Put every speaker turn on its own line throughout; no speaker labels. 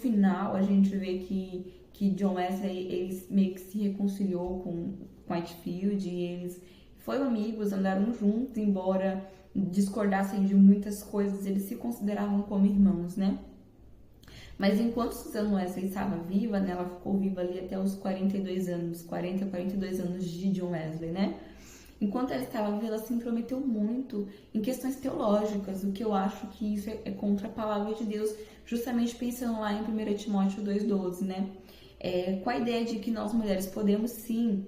final a gente vê que John Wesley ele meio que se reconciliou com Whitefield e eles foram amigos, andaram juntos, embora discordassem de muitas coisas, eles se consideravam como irmãos, né? Mas enquanto Susan Wesley estava viva, né, ela ficou viva ali até os 42 anos, 40, 42 anos de John Wesley, né? Enquanto ela estava viva, ela se intrometeu muito em questões teológicas, o que eu acho que isso é contra a palavra de Deus, justamente pensando lá em 1 Timóteo 2,12, né? Com a ideia de que nós mulheres podemos sim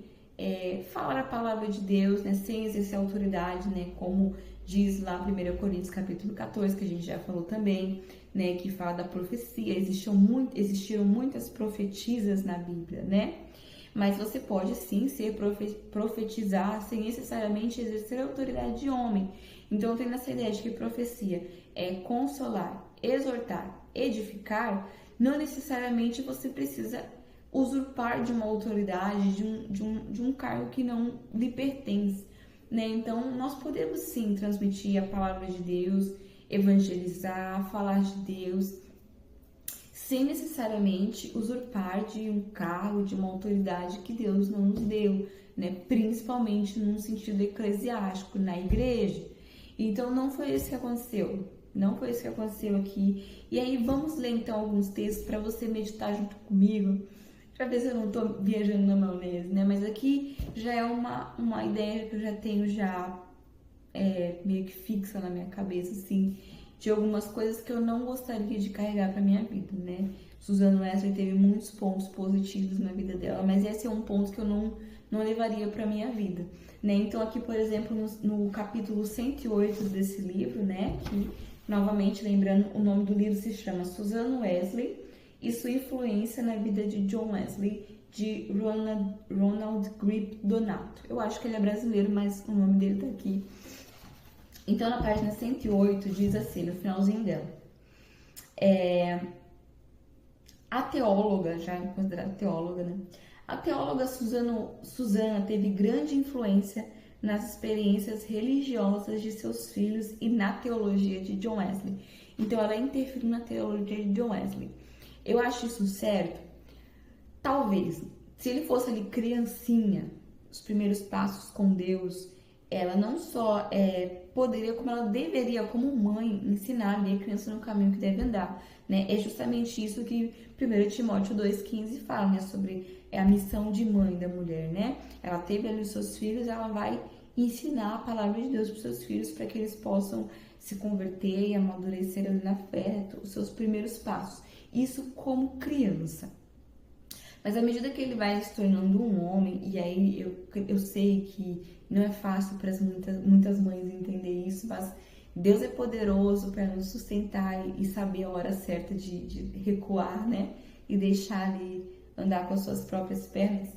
falar a palavra de Deus, né, sem exercer autoridade, né, como diz lá 1 Coríntios capítulo 14, que a gente já falou também, né, que fala da profecia. Existiram muitas profetisas na Bíblia, né? Mas você pode sim profetizar sem necessariamente exercer a autoridade de homem. Então, tendo essa ideia de que profecia é consolar, exortar, edificar, não necessariamente você precisa usurpar de uma autoridade, de um cargo que não lhe pertence, né? Então, nós podemos sim transmitir a palavra de Deus, evangelizar, falar de Deus, sem necessariamente usurpar de um cargo, de uma autoridade que Deus não nos deu, né? Principalmente num sentido eclesiástico, na igreja. Então, não foi isso que aconteceu. Não foi isso que aconteceu aqui. E aí, vamos ler então alguns textos para você meditar junto comigo, para ver se eu não tô viajando na maionese, né? Mas aqui já é uma ideia que eu já tenho meio que fixa na minha cabeça, assim, de algumas coisas que eu não gostaria de carregar para minha vida, né? Susan Wesley teve muitos pontos positivos na vida dela, mas esse é um ponto que eu não levaria para minha vida, né? Então aqui, por exemplo, no capítulo 108 desse livro, né, que novamente lembrando, o nome do livro se chama Susan Wesley e sua influência na vida de John Wesley, de Ronald Grip Donato. Eu acho que ele é brasileiro, mas o nome dele tá aqui. Então, na página 108, diz assim, no finalzinho dela, a teóloga, já é considerada teóloga, né? A teóloga Susana teve grande influência nas experiências religiosas de seus filhos e na teologia de John Wesley. Então, ela interferiu na teologia de John Wesley. Eu acho isso certo? Talvez. Se ele fosse ali criancinha, os primeiros passos com Deus, ela não só poderia, como ela deveria, como mãe, ensinar ali a criança no caminho que deve andar, né? É justamente isso que 1 Timóteo 2,15 fala, né? Sobre a missão de mãe da mulher, né? Ela teve ali os seus filhos, ela vai ensinar a palavra de Deus para os seus filhos para que eles possam se converter e amadurecer ali na fé, os seus primeiros passos. Isso como criança. Mas à medida que ele vai se tornando um homem, e aí eu sei que não é fácil para muitas mães entender isso, mas Deus é poderoso para nos sustentar e saber a hora certa de recuar, né? E deixar ele andar com as suas próprias pernas.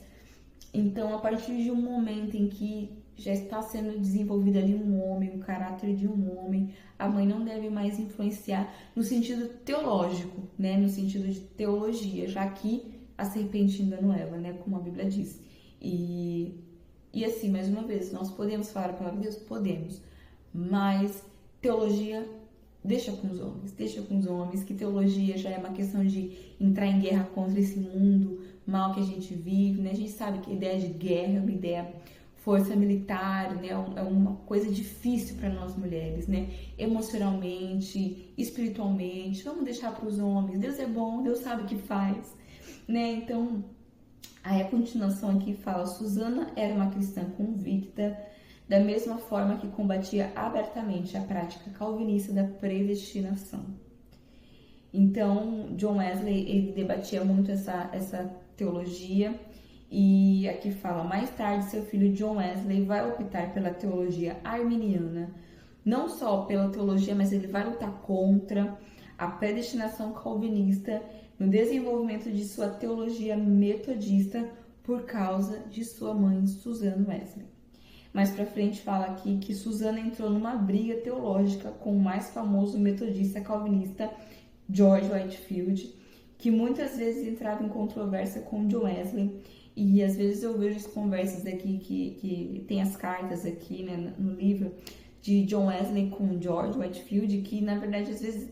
Então, a partir de um momento em que já está sendo desenvolvido ali um homem, o caráter de um homem, a mãe não deve mais influenciar no sentido teológico, né? No sentido de teologia, já que a serpente enganou Eva, né? Como a Bíblia diz. E assim, mais uma vez, nós podemos falar a palavra de Deus? Podemos. Mas teologia, deixa com os homens, que teologia já é uma questão de entrar em guerra contra esse mundo mal que a gente vive, né? A gente sabe que a ideia de guerra é uma ideia, força militar, né? É uma coisa difícil para nós mulheres, né? Emocionalmente, espiritualmente, vamos deixar para os homens. Deus é bom, Deus sabe o que faz, né? Então, aí a continuação aqui fala: Susana era uma cristã convicta, da mesma forma que combatia abertamente a prática calvinista da predestinação. Então, John Wesley, ele debatia muito essa teologia, e aqui fala: mais tarde seu filho John Wesley vai optar pela teologia arminiana, não só pela teologia, mas ele vai lutar contra a predestinação calvinista no desenvolvimento de sua teologia metodista por causa de sua mãe, Susan Wesley. Mais pra frente fala aqui que Susana entrou numa briga teológica com o mais famoso metodista calvinista George Whitefield, que muitas vezes entrava em controvérsia com John Wesley, e às vezes eu vejo as conversas aqui que tem as cartas aqui, né, no livro de John Wesley com George Whitefield, que na verdade às vezes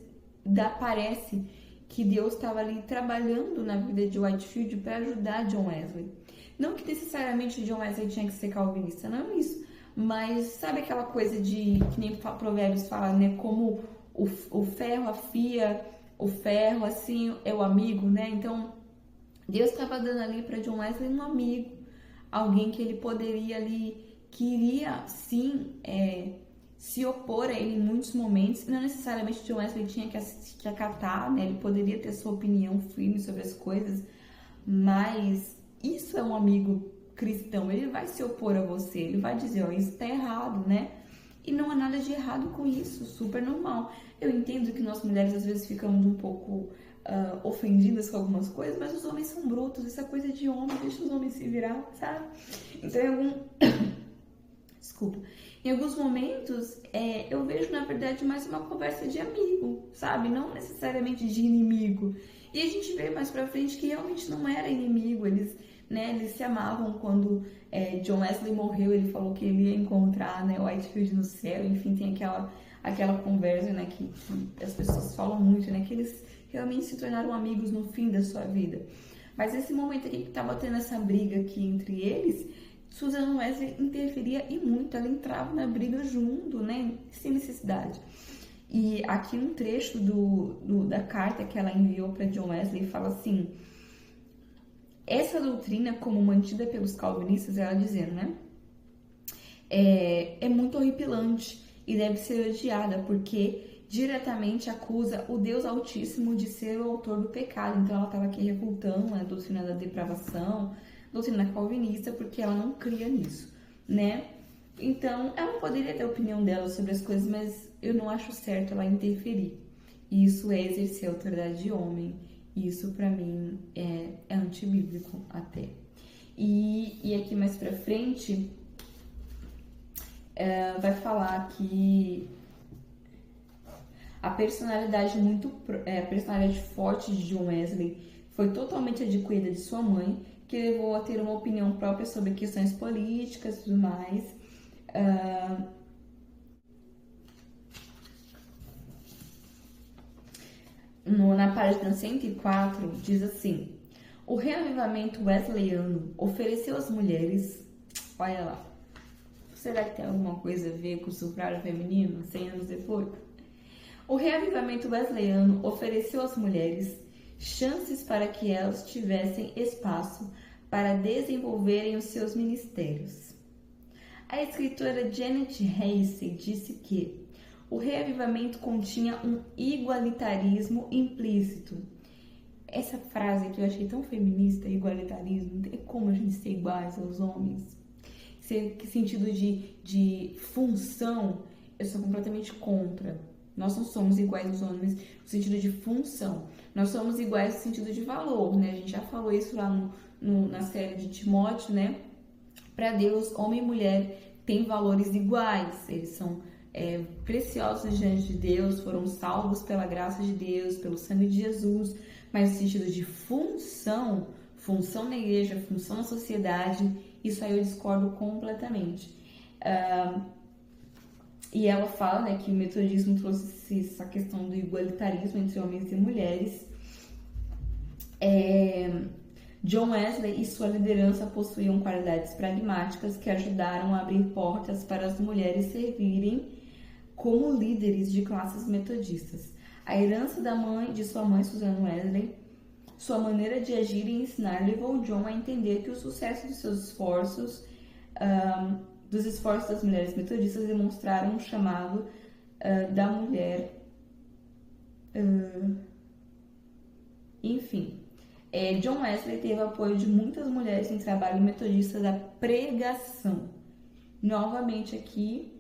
parece que Deus estava ali trabalhando na vida de Whitefield para ajudar John Wesley. Não que necessariamente John Wesley tinha que ser calvinista, não é isso. Mas sabe aquela coisa de, que nem Provérbios fala, né? Como o ferro afia o ferro, assim, é o amigo, né? Então, Deus estava dando ali para John Wesley um amigo, alguém que ele poderia ali, queria sim se opor a ele em muitos momentos. Não necessariamente John Wesley tinha que acatar, né? Ele poderia ter sua opinião firme sobre as coisas, mas isso é um amigo cristão. Ele vai se opor a você, ele vai dizer, ó, isso está errado, né? E não há nada de errado com isso, super normal. Eu entendo que nós mulheres às vezes ficamos um pouco ofendidas com algumas coisas, mas os homens são brutos, isso é coisa de homem, deixa os homens se virar, sabe? Então, desculpa. Em alguns momentos, eu vejo, na verdade, mais uma conversa de amigo, sabe? Não necessariamente de inimigo. E a gente vê mais pra frente que realmente não era inimigo, eles se amavam. Quando John Wesley morreu, ele falou que ele ia encontrar, né, Whitefield no céu. Enfim, tem aquela conversa, né, que as pessoas falam muito, né, que eles realmente se tornaram amigos no fim da sua vida. Mas esse momento aqui que estava tendo essa briga aqui entre eles, Susan Wesley interferia e muito, ela entrava na briga junto, né, sem necessidade. E aqui um trecho da carta que ela enviou para John Wesley fala assim: essa doutrina, como mantida pelos calvinistas, ela dizendo, né, é muito horripilante e deve ser odiada, porque diretamente acusa o Deus Altíssimo de ser o autor do pecado. Então ela estava aqui refutando a doutrina da depravação, doutrina calvinista, porque ela não cria nisso, né? Então ela poderia ter a opinião dela sobre as coisas, mas eu não acho certo ela interferir. Isso é exercer a autoridade de homem. Isso pra mim é antibíblico até. E aqui mais pra frente vai falar que a personalidade forte de John Wesley foi totalmente adquirida de sua mãe, que levou a ter uma opinião própria sobre questões políticas e tudo mais. Na página 104, diz assim: o reavivamento wesleyano ofereceu às mulheres, olha lá, será que tem alguma coisa a ver com o sufrágio feminino 100 anos depois? O reavivamento wesleyano ofereceu às mulheres chances para que elas tivessem espaço para desenvolverem os seus ministérios. A escritora Janet Hasey disse que o reavivamento continha um igualitarismo implícito. Essa frase que eu achei tão feminista, igualitarismo, não tem como a gente ser iguais aos homens. Que sentido de função, eu sou completamente contra. Nós não somos iguais aos homens no sentido de função. Nós somos iguais no sentido de valor, né? A gente já falou isso lá na série de Timóteo, né? Para Deus, homem e mulher têm valores iguais. Eles são preciosos diante de Deus, foram salvos pela graça de Deus, pelo sangue de Jesus. Mas no sentido de função na igreja, função na sociedade, isso aí eu discordo completamente. E ela fala, né, que o metodismo trouxe essa questão do igualitarismo entre homens e mulheres. John Wesley e sua liderança possuíam qualidades pragmáticas que ajudaram a abrir portas para as mulheres servirem como líderes de classes metodistas. A herança de sua mãe, Susan Wesley, sua maneira de agir e ensinar levou John a entender que o sucesso dos seus esforços, dos esforços das mulheres metodistas, demonstraram um chamado da mulher. Enfim, John Wesley teve apoio de muitas mulheres em trabalho metodista da pregação. Novamente aqui,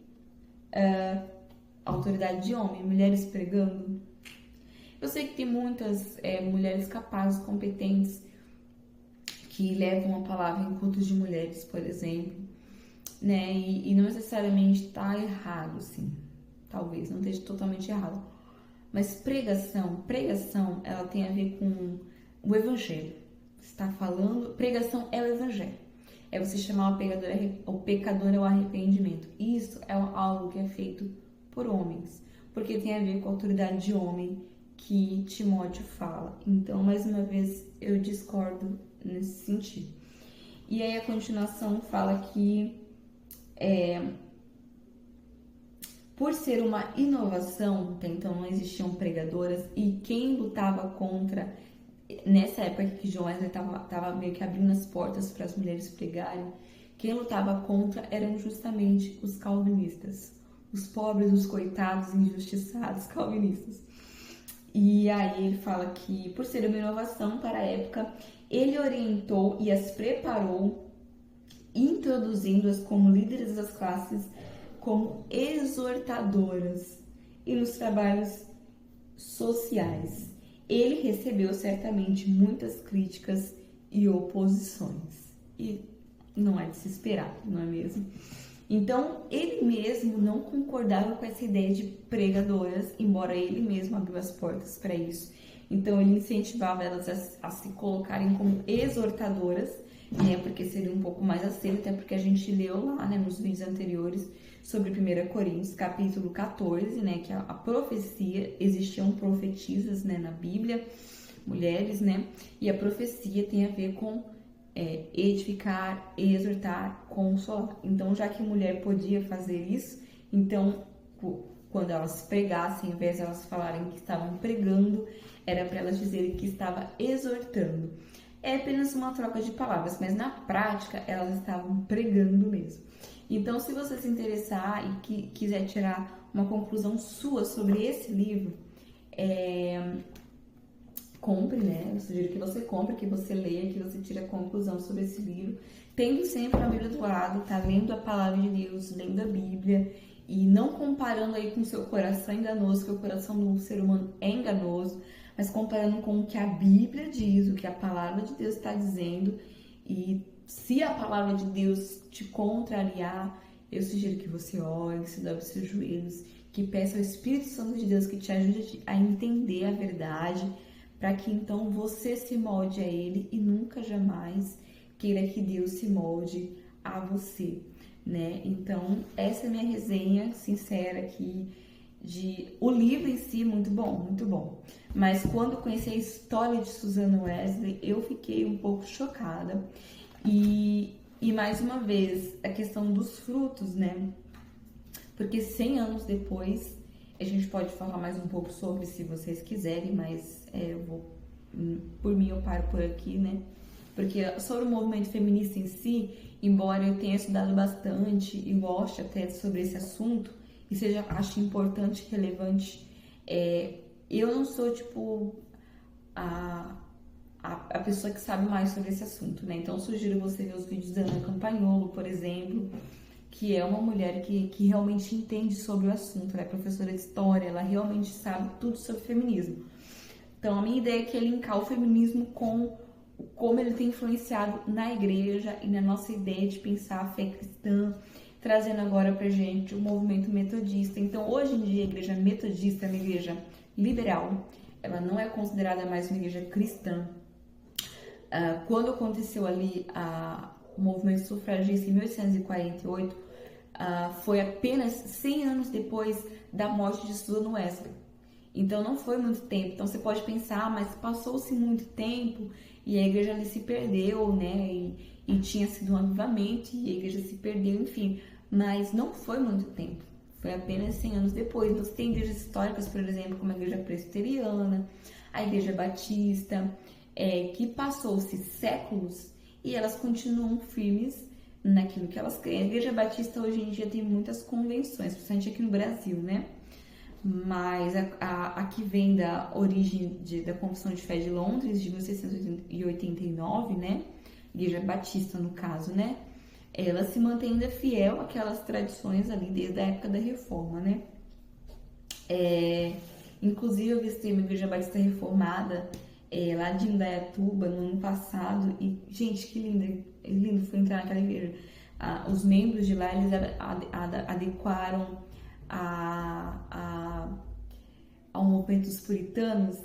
autoridade de homem, mulheres pregando. Eu sei que tem muitas mulheres capazes, competentes, que levam a palavra em cultos de mulheres, por exemplo, né? E não necessariamente está errado, assim. Talvez não esteja totalmente errado. Mas pregação, ela tem a ver com o evangelho. Você está falando, pregação é o evangelho. É você chamar o pecador ao arrependimento. Isso é algo que é feito por homens, porque tem a ver com a autoridade de homem que Timóteo fala. Então, mais uma vez, eu discordo nesse sentido. E aí a continuação fala que por ser uma inovação, até então não existiam pregadoras, e quem lutava contra, nessa época que John Wesley estava meio que abrindo as portas para as mulheres pregarem, quem lutava contra eram justamente os calvinistas, os pobres, os coitados, injustiçados calvinistas. E aí ele fala que, por ser uma inovação para a época, ele orientou e as preparou, introduzindo-as como líderes das classes, como exortadoras e nos trabalhos sociais. Ele recebeu certamente muitas críticas e oposições. E não é de se esperar, não é mesmo? Então, ele mesmo não concordava com essa ideia de pregadoras, embora ele mesmo abriu as portas para isso. Então, ele incentivava elas a se colocarem como exortadoras, né, porque seria um pouco mais aceito, até porque a gente leu lá, né, nos vídeos anteriores sobre 1 Coríntios, capítulo 14, né, que a profecia, existiam profetisas, né, na Bíblia, mulheres, né, e a profecia tem a ver com edificar, exortar, consolar. Então, já que mulher podia fazer isso, então, quando elas pregassem, ao invés de elas falarem que estavam pregando, era para elas dizerem que estava exortando. É apenas uma troca de palavras, mas na prática elas estavam pregando mesmo. Então, se você se interessar e quiser tirar uma conclusão sua sobre esse livro, compre, né? Eu sugiro que você compre, que você leia, que você tire a conclusão sobre esse livro. Tendo sempre a Bíblia do lado, tá lendo a palavra de Deus, lendo a Bíblia e não comparando aí com o seu coração enganoso, que o coração do ser humano é enganoso, mas comparando com o que a Bíblia diz, o que a palavra de Deus está dizendo. E se a palavra de Deus te contrariar, eu sugiro que você ore, que se dobre os seus joelhos, que peça ao Espírito Santo de Deus que te ajude a entender a verdade, para que então você se molde a Ele e nunca jamais queira que Deus se molde a você, né? Então, essa é a minha resenha sincera aqui o livro em si, muito bom, muito bom. Mas quando conheci a história de Susanna Wesley, eu fiquei um pouco chocada. E mais uma vez, a questão dos frutos, né? Porque 100 anos depois, a gente pode falar mais um pouco sobre, se vocês quiserem, mas por mim eu paro por aqui, né? Porque sobre o movimento feminista em si, embora eu tenha estudado bastante e goste até sobre esse assunto, e acho importante, relevante, eu não sou, tipo, a pessoa que sabe mais sobre esse assunto, né? Então, eu sugiro você ver os vídeos da Ana Campagnolo, por exemplo, que é uma mulher que realmente entende sobre o assunto, ela é professora de história, ela realmente sabe tudo sobre feminismo. Então, a minha ideia é que ele linkar o feminismo com como ele tem influenciado na igreja e na nossa ideia de pensar a fé cristã, trazendo agora pra gente o movimento metodista. Então, hoje em dia, a igreja metodista é uma igreja liberal, ela não é considerada mais uma igreja cristã. Quando aconteceu ali o movimento sufragista em 1848, foi apenas 100 anos depois da morte de Susanna Wesley. Então, não foi muito tempo. Então, você pode pensar, mas passou-se muito tempo e a igreja ali se perdeu, né? E tinha sido um avivamento e a igreja se perdeu, enfim. Mas não foi muito tempo. Foi apenas 100 anos depois. Então, você tem igrejas históricas, por exemplo, como a igreja presbiteriana, a igreja batista, que passou-se séculos e elas continuam firmes naquilo que elas creem. A igreja batista hoje em dia tem muitas convenções, principalmente aqui no Brasil, né? Mas a que vem da origem da Confissão de Fé de Londres, de 1689, né? Igreja Batista, no caso, né? Ela se mantém ainda fiel àquelas tradições ali desde a época da Reforma, né? Inclusive, eu visitei uma Igreja Batista Reformada lá de Indaiatuba no ano passado e, gente, que lindo foi entrar naquela igreja. Os membros de lá, eles adequaram ao movimento dos puritanos,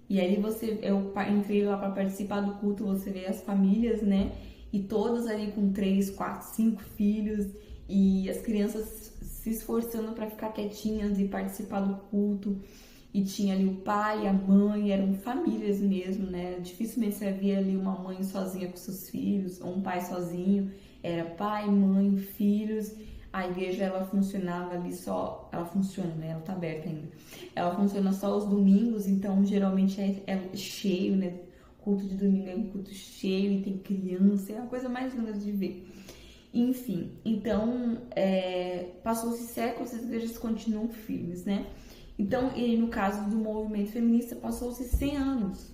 e aí eu entrei lá para participar do culto, você vê as famílias, né, e todas ali com 3, 4, 5 filhos, e as crianças se esforçando para ficar quietinhas e participar do culto, e tinha ali o pai, a mãe, eram famílias mesmo, né? Dificilmente você via ali uma mãe sozinha com seus filhos, ou um pai sozinho, era pai, mãe, filhos. A igreja, ela funcionava ali só, ela funciona, né? Ela tá aberta ainda. Ela funciona só os domingos, então geralmente é cheio, né? O culto de domingo é um culto cheio e tem criança, é a coisa mais linda de ver. Enfim, então, passou-se séculos, as igrejas continuam firmes, né? Então, e no caso do movimento feminista, passou-se 100 anos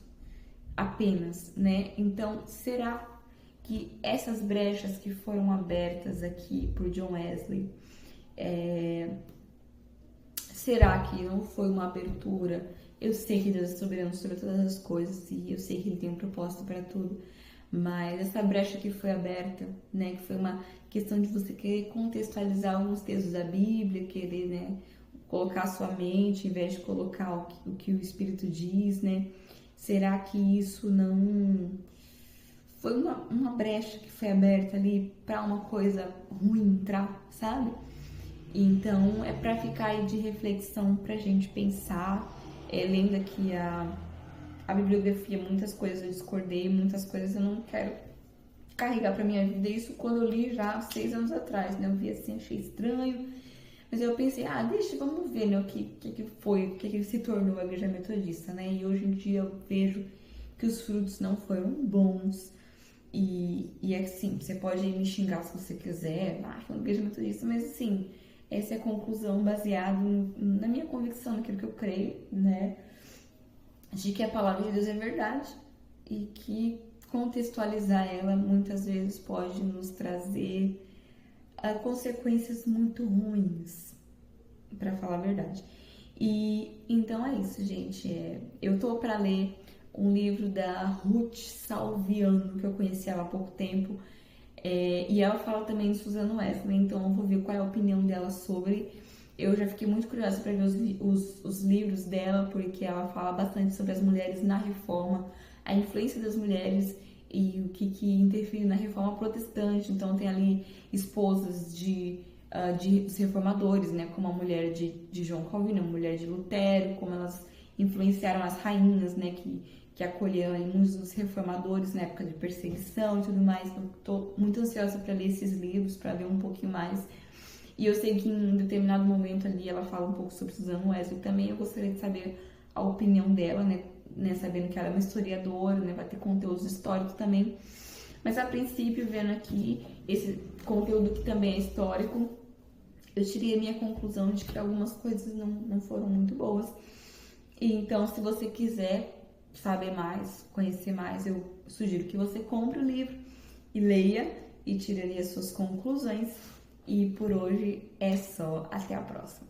apenas, né? Então, será que essas brechas que foram abertas aqui por John Wesley, será que não foi uma abertura? Eu sei que Deus é soberano sobre todas as coisas e eu sei que Ele tem um propósito para tudo, mas essa brecha que foi aberta, né, que foi uma questão de você querer contextualizar alguns textos da Bíblia, querer, né, colocar a sua mente, em vez de colocar o que o Espírito diz, né? Será que isso não foi uma brecha que foi aberta ali para uma coisa ruim entrar, sabe? Então é para ficar aí de reflexão pra gente pensar. Lendo aqui a bibliografia, muitas coisas eu discordei, muitas coisas eu não quero carregar pra minha vida. Isso quando eu li já há 6 anos atrás, né? Eu vi assim, achei estranho. Mas eu pensei, vamos ver, né, o que foi, o que se tornou a igreja metodista, né? E hoje em dia eu vejo que os frutos não foram bons. E assim, você pode me xingar se você quiser, falando igreja metodista, mas assim, essa é a conclusão baseada na minha convicção, naquilo que eu creio, né? De que a palavra de Deus é verdade e que contextualizar ela muitas vezes pode nos trazer consequências muito ruins, para falar a verdade. E então é isso, gente. Eu tô para ler um livro da Ruth Salviano, que eu conheci ela há pouco tempo, e ela fala também de Susan Wesley, então eu vou ver qual é a opinião dela sobre. Eu já fiquei muito curiosa para ver os livros dela, porque ela fala bastante sobre as mulheres na reforma, a influência das mulheres e o que interferiu na reforma protestante. Então tem ali esposas dos reformadores, né, como a mulher de João Calvino, a mulher de Lutero, como elas influenciaram as rainhas, né, que acolheram muitos dos reformadores na época de perseguição e tudo mais. Então, tô muito ansiosa para ler esses livros, para ver um pouquinho mais. E eu sei que em determinado momento ali ela fala um pouco sobre Susan Wesley também. Eu gostaria de saber a opinião dela, né, sabendo que ela é uma historiadora, né, vai ter conteúdos históricos também. Mas a princípio, vendo aqui esse conteúdo que também é histórico, eu tirei a minha conclusão de que algumas coisas não foram muito boas. E então, se você quiser saber mais, conhecer mais, eu sugiro que você compre o livro e leia e tire ali as suas conclusões. E por hoje é só. Até a próxima.